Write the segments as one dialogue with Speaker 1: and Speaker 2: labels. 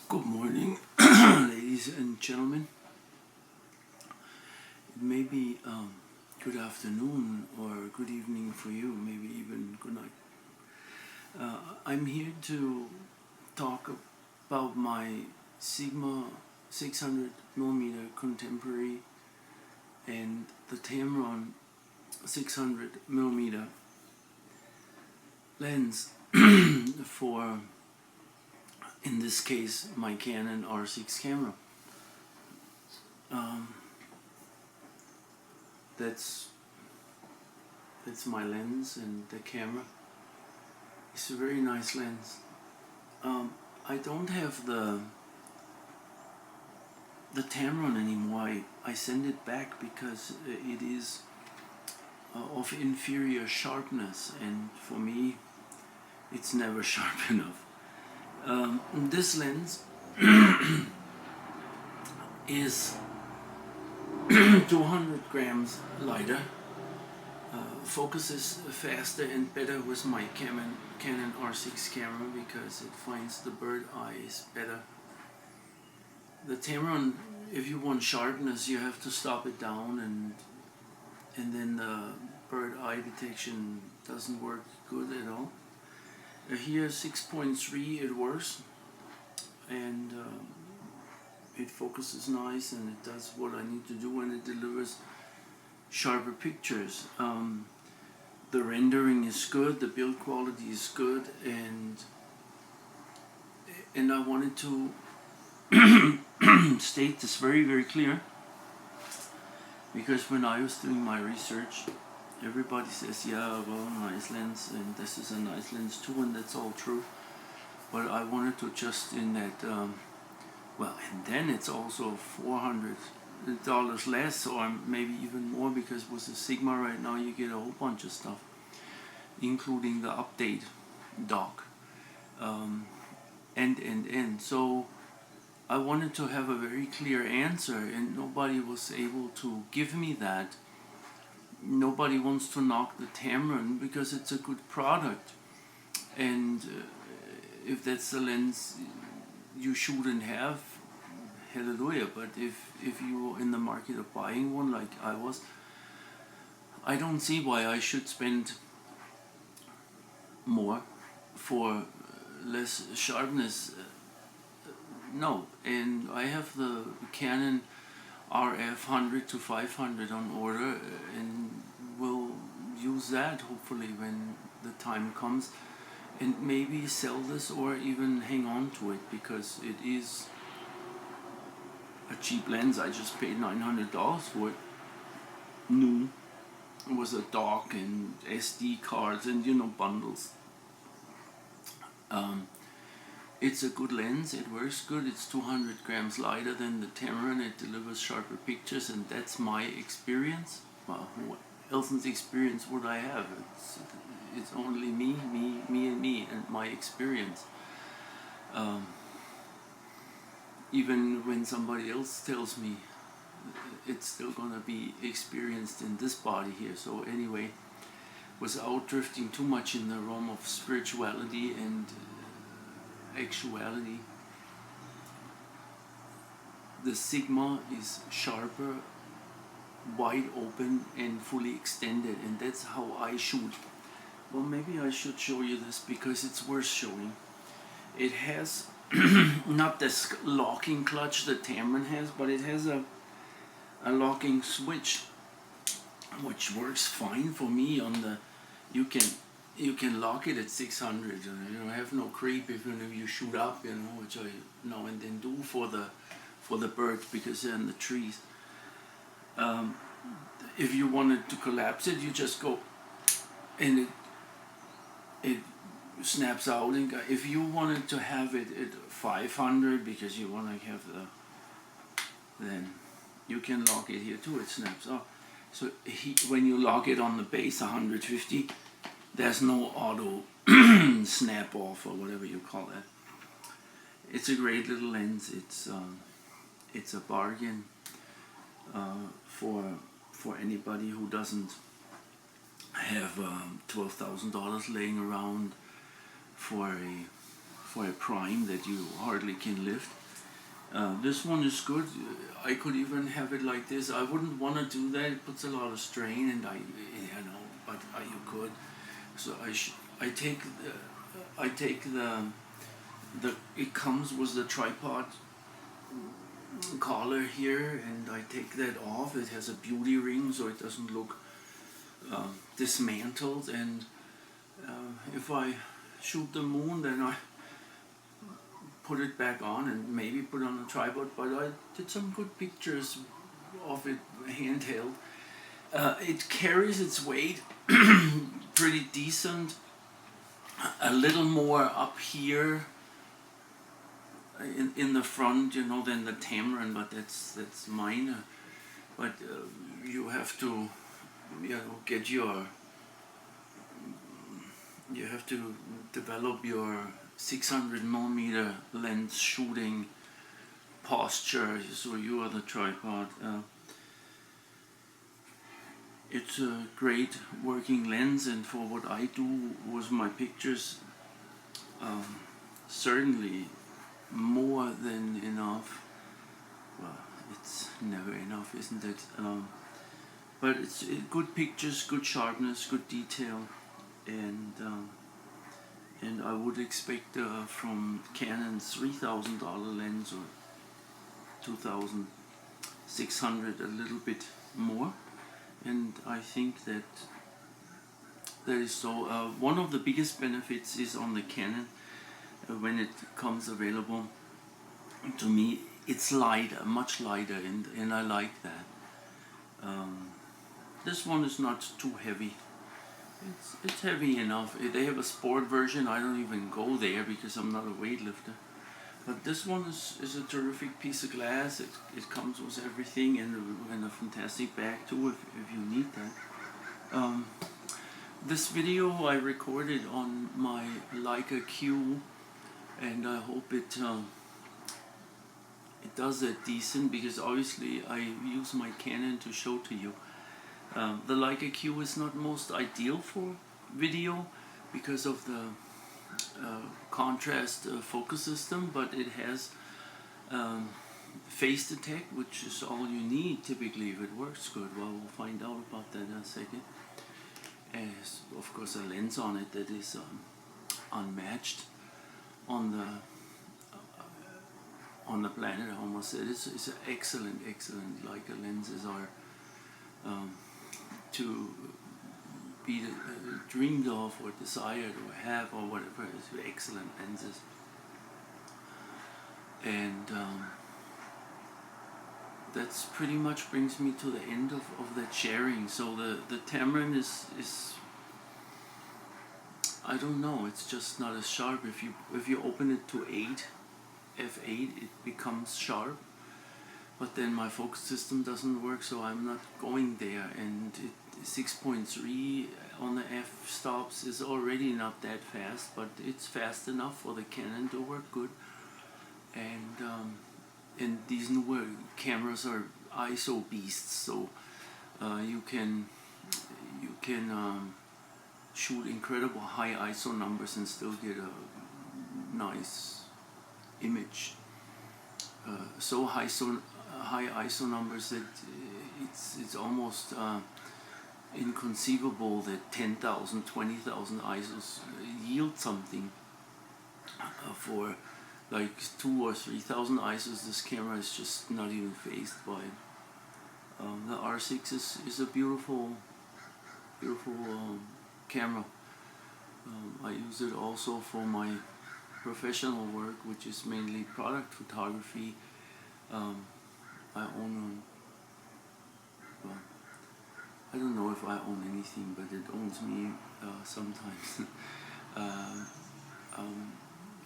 Speaker 1: Good morning, ladies and gentlemen. It may be good afternoon or good evening for you, maybe even good night. I'm here to talk about my Sigma 600mm contemporary and the Tamron 600mm lens for, in this case, my Canon R6 camera. That's my lens, and the camera. It's a very nice lens. I don't have the tamron anymore. I send it back because it is of inferior sharpness, and for me it's never sharp enough. This lens is 200 grams lighter, focuses faster and better with my Canon R6 camera because it finds the bird eyes better. The Tamron, if you want sharpness, you have to stop it down, and then the bird eye detection doesn't work good at all. Here 6.3 it works, and it focuses nice, and it does what I need to do, and it delivers sharper pictures. The rendering is good, the build quality is good, and I wanted to state this very, very clear, because when I was doing my research, everybody says, yeah, well, nice lens, and this is a nice lens too, and that's all true. But I wanted to just in that, well, and then it's also $400 less, or maybe even more, because with the Sigma right now you get a whole bunch of stuff, including the update dock, and so I wanted to have a very clear answer, and nobody was able to give me that. Nobody wants to knock the Tamron because it's a good product, and if that's the lens you shouldn't have, hallelujah. But if you're in the market of buying one like I was, I don't see why I should spend more for less sharpness. No, and I have the Canon RF 100 to 500 on order, and will use that hopefully when the time comes, and maybe sell this or even hang on to it, because it is a cheap lens. I just paid $900 for it, new. It was a dock and SD cards and bundles. It's a good lens, it works good, it's 200 grams lighter than the Tamron, it delivers sharper pictures, and that's my experience. Well, who else's experience would I have? It's only me, and my experience. Even when somebody else tells me, it's still gonna be experienced in this body here. So anyway, without drifting too much in the realm of spirituality and actuality, the Sigma is sharper, wide open, and fully extended, and that's how I shoot. Well, maybe I should show you this because it's worth showing. It has not this locking clutch that Tamron has, but it has a locking switch, which works fine for me. On the you can lock it at 600, and you don't have no creep even if you shoot up, which I now and then do for the birds because they're in the trees. If you wanted to collapse it, you just go, and it snaps out. And if you wanted to have it at 500 because you want to have then you can lock it here too. It snaps off. So when you lock it on the base 150. There's no auto snap off or whatever you call that. It's a great little lens. It's a bargain for anybody who doesn't have $12,000 laying around for a for a prime that you hardly can lift. This one is good. I could even have it like this. I wouldn't want to do that. It puts a lot of strain, and but you could. So I take the it comes with the tripod collar here, and I take that off. It has a beauty ring, so it doesn't look dismantled. And if I shoot the moon, then I put it back on and maybe put it on a tripod. But I did some good pictures of it handheld. It carries its weight pretty decent. A little more up here in the front, you know, than the Tamron, but that's minor. But you have to, you know, you have to develop your 600mm lens shooting posture, so you are the tripod. It's a great working lens, and for what I do with my pictures, certainly more than enough. Well, it's never enough, isn't it? But it's good pictures, good sharpness, good detail, and I would expect from Canon's $3,000 lens or 2,600 a little bit more. And I think that is so. One of the biggest benefits is on the Canon when it comes available. To me, it's lighter, much lighter, and I like that. This one is not too heavy. It's heavy enough. They have a sport version. I don't even go there because I'm not a weightlifter. But this one is a terrific piece of glass. It comes with everything, and a fantastic bag too if you need that. This video I recorded on my Leica Q, and I hope it does it decent, because obviously I use my Canon to show to you. The Leica Q is not most ideal for video because of the contrast focus system, but it has face detect, which is all you need typically if it works good. Well, we'll find out about that in a second. And of course a lens on it that is unmatched on the planet. I almost said it's an excellent Leica lenses are to be dreamed of or desired or have or whatever. It's excellent lenses, and that's pretty much brings me to the end of that sharing. So the Tamron is I don't know, it's just not as sharp. If you open it to f8, it becomes sharp, but then my focus system doesn't work, so I'm not going there. And 6.3 on the f-stops is already not that fast, but it's fast enough for the Canon to work good. And these newer cameras are ISO beasts, so you can shoot incredible high ISO numbers and still get a nice image. So high ISO numbers that it's almost inconceivable that 10,000, 20,000 ISOs yield something. For like 2,000 or 3,000 ISOs, this camera is just not even phased by. The R6 is a beautiful camera. I use it also for my professional work, which is mainly product photography. I own well, I don't know if I own anything, but it owns me sometimes.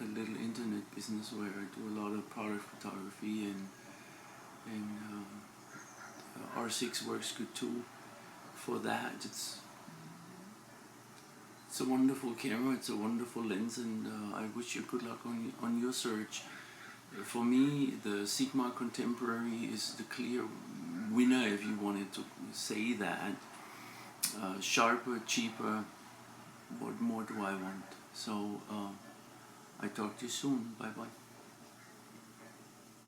Speaker 1: A little internet business where I do a lot of product photography, and R6 works good too for that. It's a wonderful camera, it's a wonderful lens, and I wish you good luck on your search. For me, the Sigma Contemporary is the clear winner, if you wanted to say that. Sharper, cheaper, what more do I want? So I talk to you soon. Bye bye.